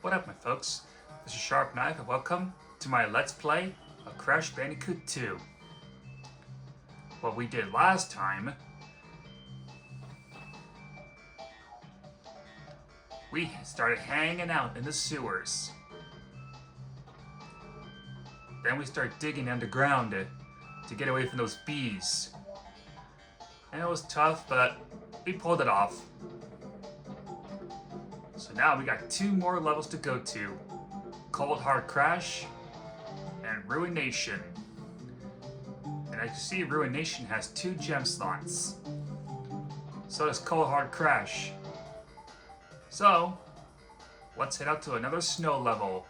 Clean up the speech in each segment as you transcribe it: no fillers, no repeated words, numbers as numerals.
What up, my folks? This is Sharp Knife, and welcome to my Let's Play of Crash Bandicoot 2. What we did last time, we started hanging out in the sewers. Then we started digging underground to get away from those bees. And it was tough, but we pulled it off. So now we got 2 more levels to go to. Cold Hard Crash and Ruination. And as you see, Ruination has 2 gem slots. So does Cold Hard Crash. So, let's head out to another snow level.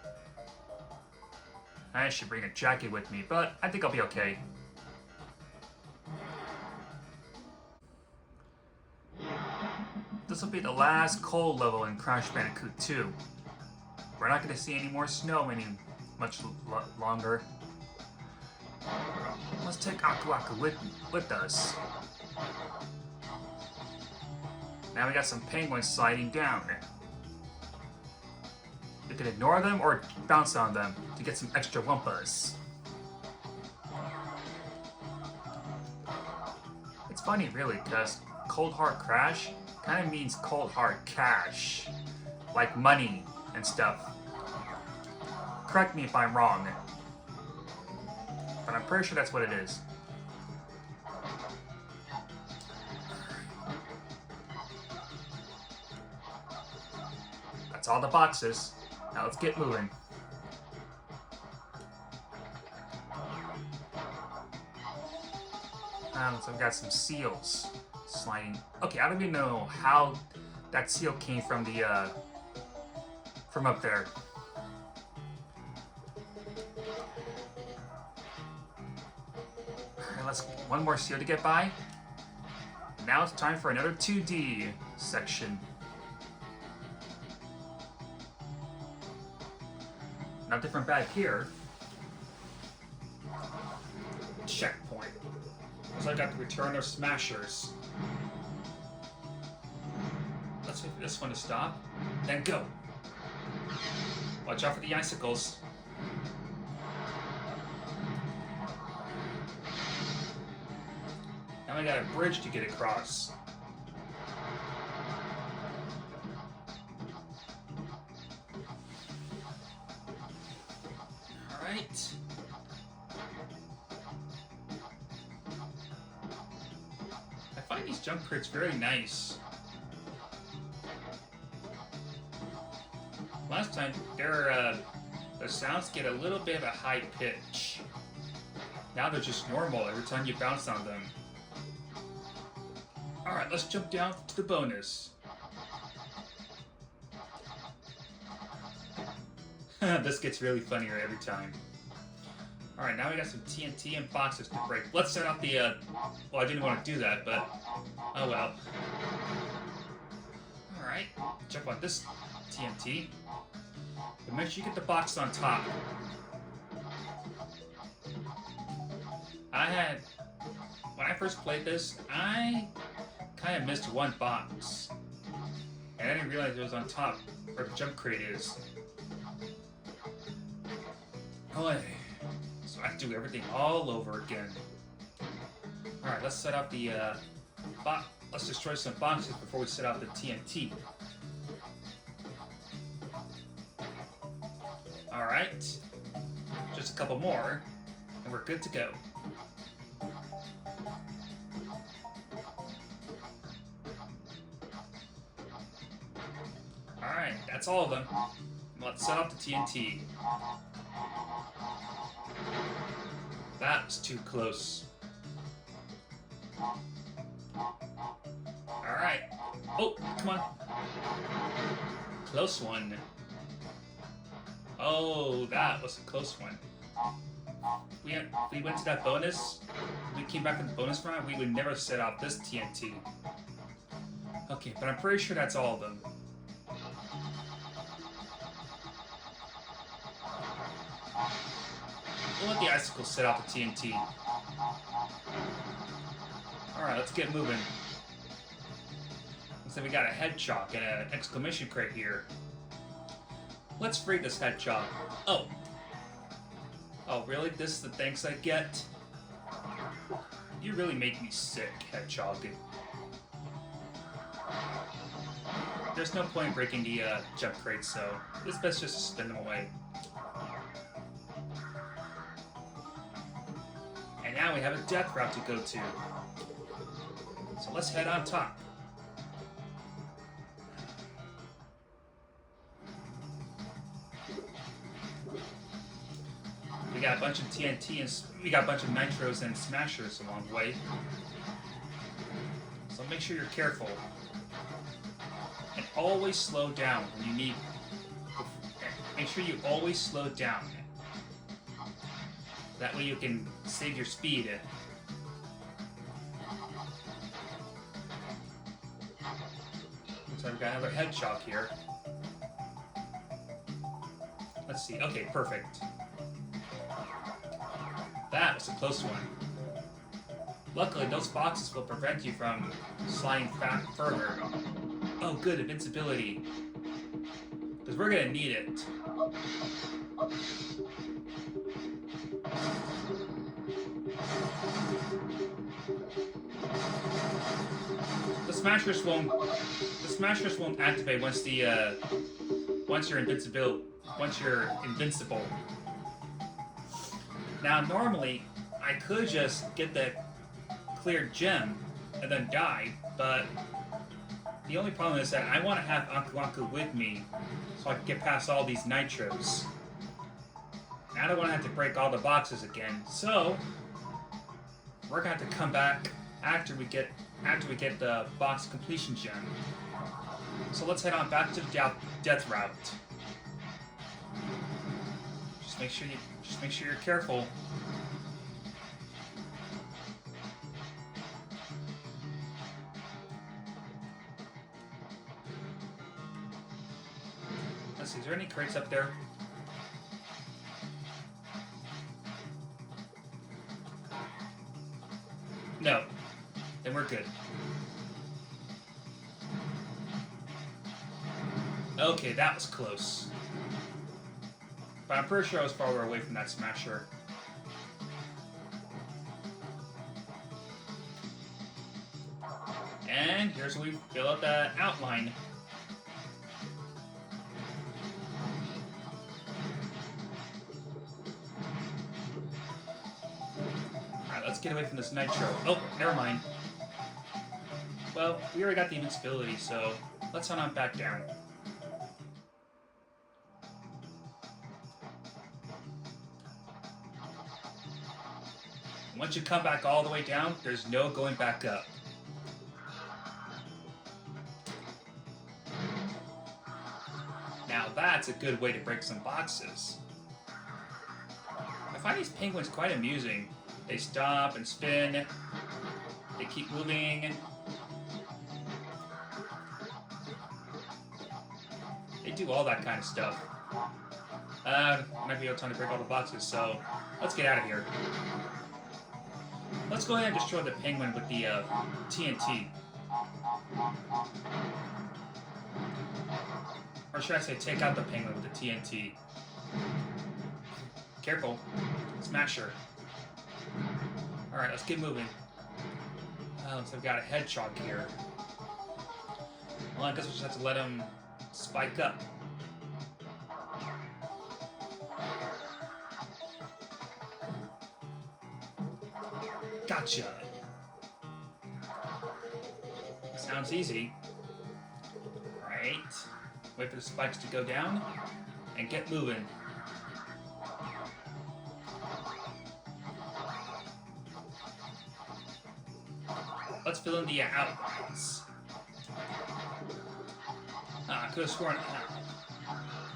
I should bring a jacket with me, but I think I'll be okay. This will be the last cold level in Crash Bandicoot 2. We're not going to see any more snow much longer. Let's take Aku Aku with us. Now we got some penguins sliding down. We can ignore them or bounce on them to get some extra wumpas. It's funny really, because Cold Hard Crash kind of means cold hard cash, like money and stuff. Correct me if I'm wrong, but I'm pretty sure that's what it is. That's all the boxes. Now let's get moving. So we've got some seals sliding. Okay, I don't even know how that seal came from the from up there. Alright, let's one more seal to get by. Now it's time for another 2D section. Not different back here. Checkpoint. So I got the return of Smashers. Let's wait for this one to stop, then go. Watch out for the icicles. Now I got a bridge to get across. Alright. I find these jump crates very nice. Last time, their sounds get a little bit of a high pitch. Now they're just normal every time you bounce on them. Alright, let's jump down to the bonus. This gets really funnier every time. Alright, now we got some TNT and boxes to break. Let's set off the, well, I didn't want to do that, but oh well. Alright, jump on this TNT. But make sure you get the box on top. When I first played this, I kind of missed one box. And I didn't realize it was on top where the jump crate is. Oh, so I have to do everything all over again. Alright, let's set up the, let's destroy some boxes before we set out the TNT. Alright, just a couple more, and we're good to go. Alright, that's all of them. Let's set up the TNT. That was too close. Alright. Oh, come on. Close one. Oh, that was a close one. We went to that bonus. We came back from the bonus round. We would never set out this TNT. Okay, but I'm pretty sure that's all of them. We'll let the icicles set out the TNT. Alright, let's get moving. So we got a head shock and an exclamation crate here. Let's free this hedgehog. Oh. Oh, really? This is the thanks I get? You really make me sick, hedgehog. There's no point in breaking the jump crates, so it's best just to spin them away. And now we have a death route to go to. So let's head on top. We got a bunch of TNT and we got a bunch of nitros and smashers along the way. So make sure you're careful. And always slow down when you need. Make sure you always slow down. That way you can save your speed. So I've got another hedgehog here. Let's see. Okay, perfect. That was a close one. Luckily, those boxes will prevent you from sliding back further. Oh, good, invincibility. Because we're gonna need it. The smashers won't activate once you're invincible. Now, normally, I could just get the cleared gem and then die, but the only problem is that I want to have Aku Aku with me so I can get past all these nitros. And I don't want to have to break all the boxes again, so we're going to have to come back after we get the box completion gem. So let's head on back to the death route. Just make sure you're careful. Let's see, is there any crates up there? No. Then we're good. Okay, that was close. But I'm pretty sure I was farther away from that smasher. And here's where we fill out that outline. Alright, let's get away from this nitro. Oh, never mind. Well, we already got the invincibility, so let's head on back down. Once you come back all the way down, there's no going back up. Now that's a good way to break some boxes. I find these penguins quite amusing. They stop and spin. They keep moving. They do all that kind of stuff. Might be able time to break all the boxes, so let's get out of here. Let's go ahead and destroy the penguin with the TNT. Or should I say take out the penguin with the TNT. Careful. Smasher. Alright, let's get moving. So I've got a hedgehog here. Well, I guess we just have to let him spike up. Gotcha! Sounds easy. Right. Wait for the spikes to go down and get moving. Let's fill in the outlines. I could have sworn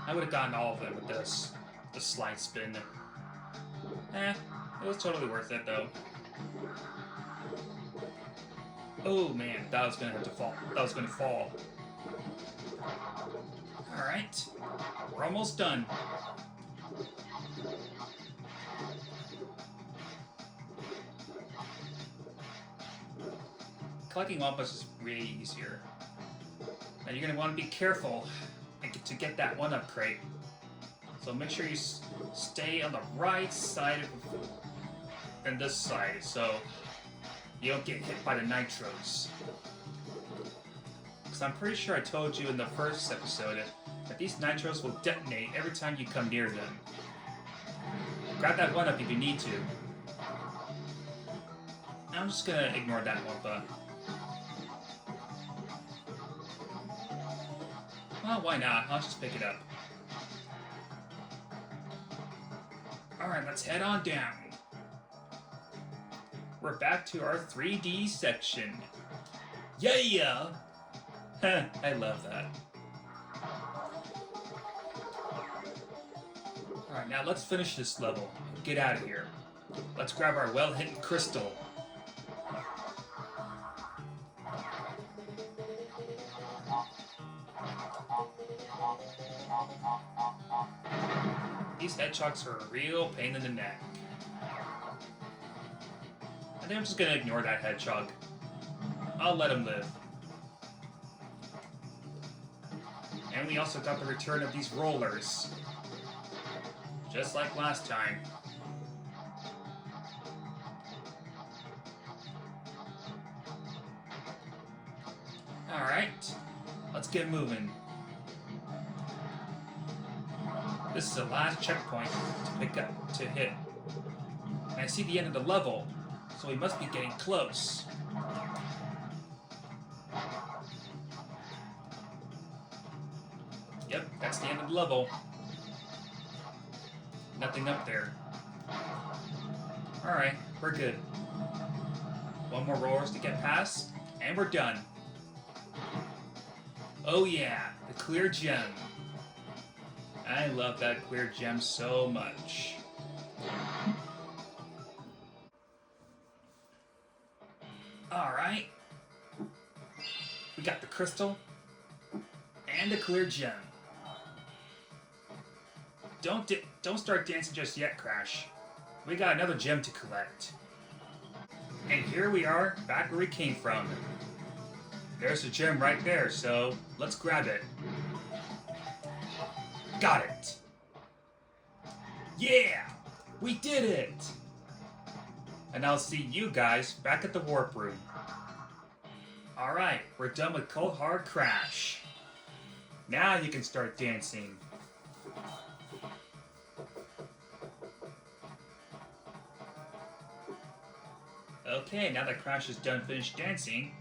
I would have gotten all of them with this slide spin. It was totally worth it though. Oh man, that was gonna have to fall. That was gonna fall. Alright. We're almost done. Collecting wampus is really easier. Now you're gonna want to be careful to get that 1-up crate. So make sure you stay on the right side than this side, so you don't get hit by the nitros. Because I'm pretty sure I told you in the first episode that these nitros will detonate every time you come near them. Grab that one up if you need to. I'm just gonna ignore that Wumpa. Well, why not? I'll just pick it up. Alright, let's head on down. We're back to our 3D section. Yeah! I love that. Alright, now let's finish this level and get out of here. Let's grab our well-hidden crystal. These hedgehogs are a real pain in the neck. I think I'm just gonna ignore that hedgehog. I'll let him live. And we also got the return of these rollers. Just like last time. Alright, let's get moving. This is the last checkpoint to hit. And I see the end of the level, so we must be getting close. Yep, that's the end of the level. Nothing up there. Alright, we're good. One more rollers to get past, and we're done. Oh yeah, the clear gem. I love that clear gem so much. Alright. We got the crystal and the clear gem. Don't start dancing just yet, Crash. We got another gem to collect. And here we are, back where we came from. There's a gem right there, so let's grab it. Got it! Yeah! We did it! And I'll see you guys back at the warp room. Alright, we're done with Cold Hard Crash. Now you can start dancing. Okay, now that Crash is done finished dancing,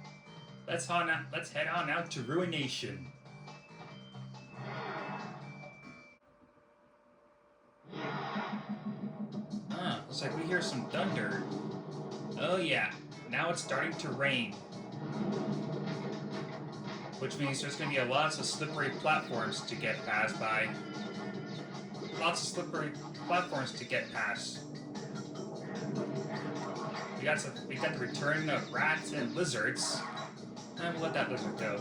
let's head on out to Ruination. Looks like we hear some thunder. Oh yeah, now it's starting to rain. Which means there's going to be lots of slippery platforms to get past by. Lots of slippery platforms to get past. We got the return of rats and lizards. And we'll let that lizard go.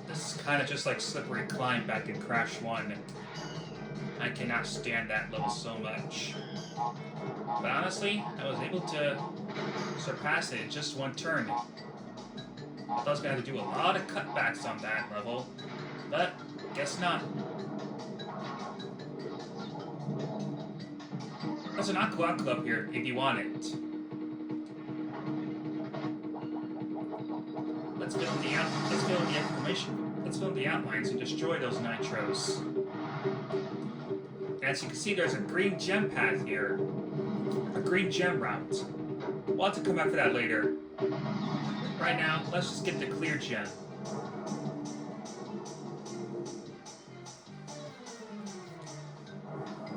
This is kind of just like Slippery Climb back in Crash 1. I cannot stand that level so much. But honestly, I was able to surpass it in just one turn. I thought I was going to have to do a lot of cutbacks on that level, but guess not. There's an Aqua Club here if you want it. Let's fill in the outlines and destroy those nitros. As you can see, there's a green gem path here. A green gem route. We'll have to come back for that later. Right now, let's just get the clear gem.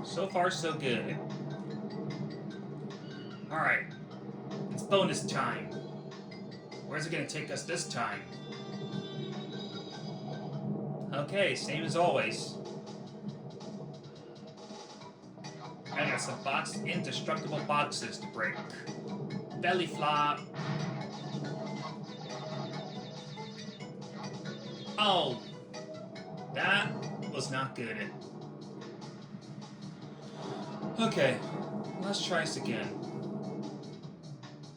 So far, so good. Alright, it's bonus time. Where's it gonna take us this time? Okay, same as always. I got some indestructible boxes to break. Belly flop. Oh, that was not good. Okay, let's try this again.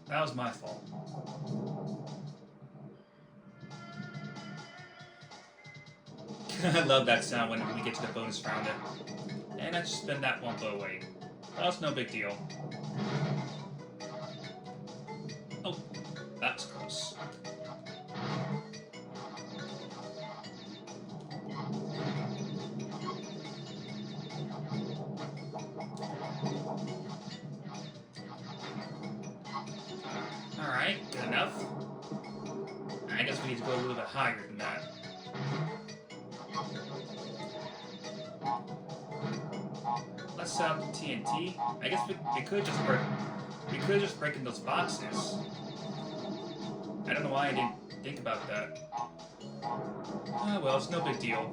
That was my fault. I love that sound when we get to the bonus round. And I just spin that one blow away. That's no big deal. Oh, that's close. Alright, good enough. I guess we need to go a little bit higher than that. Let's set up the TNT. I guess we could just break in those boxes. I don't know why I didn't think about that. Ah, well, it's no big deal.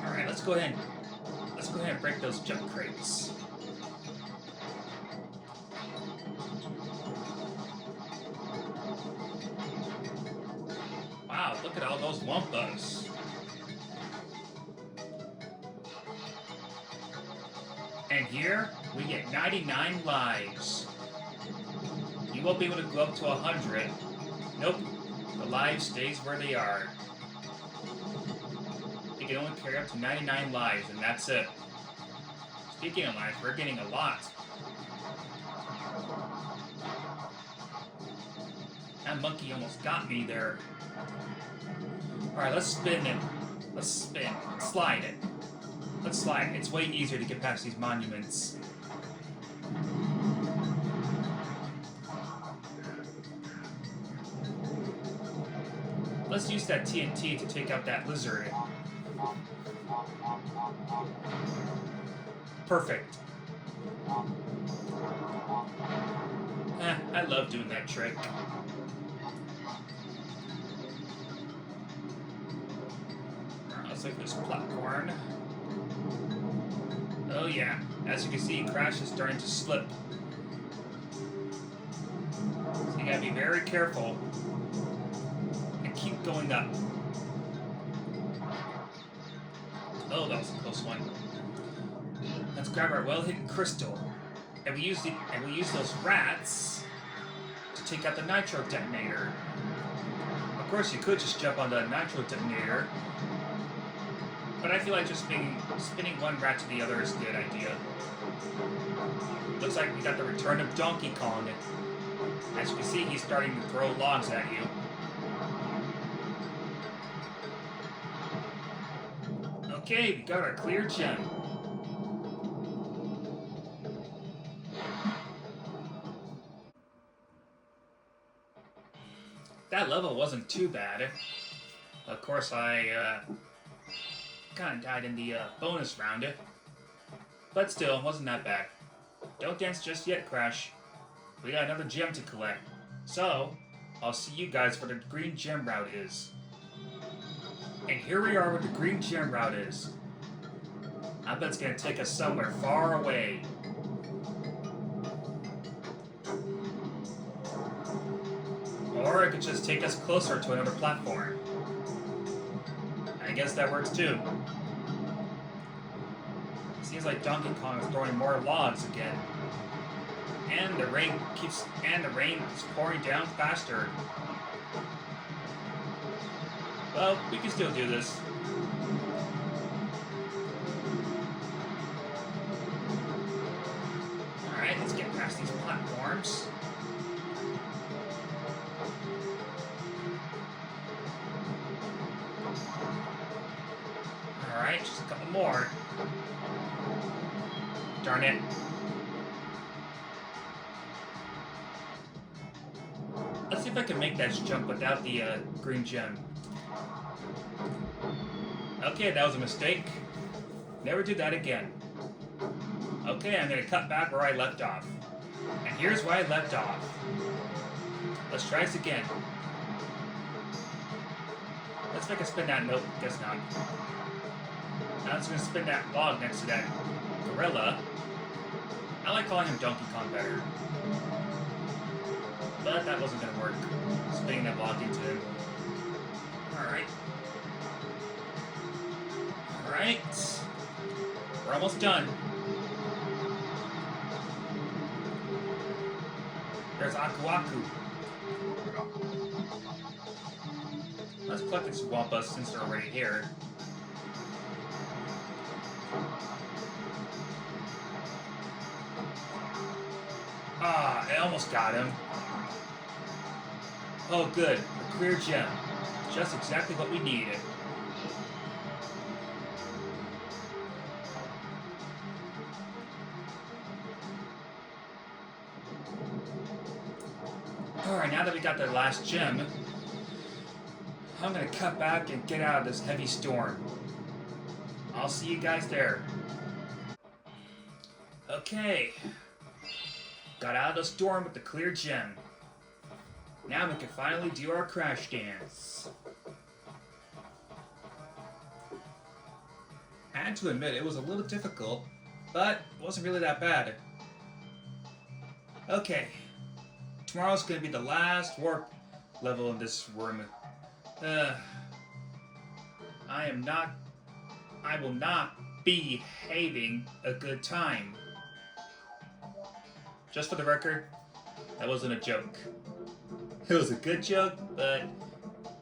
Alright, let's go ahead and break those jump crates. Wow, look at all those Wumpas. And here, we get 99 lives. You won't be able to go up to 100. Nope, the lives stays where they are. You can only carry up to 99 lives, and that's it. Speaking of lives, we're getting a lot. That monkey almost got me there. Alright, let's spin it. Let's spin. Slide it. Let's slide it. It's way easier to get past these monuments. Let's use that TNT to take out that lizard. Perfect. I love doing that trick. Looks like there's popcorn. Oh yeah, as you can see, Crash is starting to slip. So you gotta be very careful and keep going up. Oh, that was a close one. Let's grab our well-hidden crystal, and we use those rats to take out the nitro detonator. Of course, you could just jump on the nitro detonator, but I feel like just spinning one rat to the other is a good idea. Looks like we got the return of Donkey Kong. As you can see, he's starting to throw logs at you. Okay, we got our clear gem. That level wasn't too bad. Of course, I kind of died in the bonus round. But still, it wasn't that bad. Don't dance just yet, Crash. We got another gem to collect. So, I'll see you guys where the green gem route is. And here we are where the green gem route is. I bet it's gonna take us somewhere far away. Or it could just take us closer to another platform. I guess that works too. Seems like Donkey Kong is throwing more logs again. And the rain keeps pouring down faster. Well, we can still do this. Alright, let's get past these platforms. Alright, just a couple more. Darn it. Let's see if I can make that jump without the green gem. Okay, that was a mistake. Never do that again. Okay, I'm gonna cut back where I left off. And here's where I left off. Let's try this again. Let's make a spin that. Nope, guess not. Now it's gonna spin that log next to that gorilla. I like calling him Donkey Kong better. But that wasn't gonna work. Spinning that log into him. Alright. Alright. We're almost done. There's Aku Aku. Let's collect these Wampas since they're already here. Ah, I almost got him. Oh good, a clear gem. Just exactly what we needed. Alright, now that we got the last gem, I'm gonna cut back and get out of this heavy storm. I'll see you guys there. Okay. Got out of the storm with the clear gem. Now we can finally do our crash dance. I had to admit it was a little difficult, but it wasn't really that bad. Okay. Tomorrow's gonna be the last warp level in this room. I will not be having a good time. Just for the record, that wasn't a joke. It was a good joke, but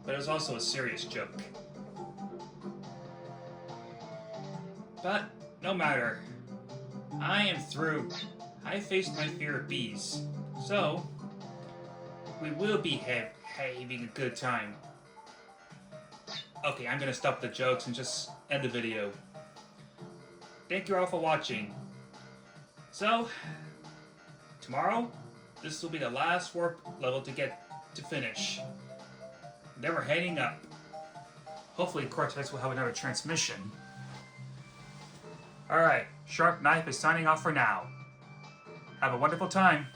it was also a serious joke. But no matter. I am through. I faced my fear of bees. So, we will be having a good time. Okay, I'm gonna stop the jokes and just end the video. Thank you all for watching. So, tomorrow, this will be the last warp level to finish. Then we're heading up. Hopefully Cortex will have another transmission. Alright, Sharp Knife is signing off for now. Have a wonderful time.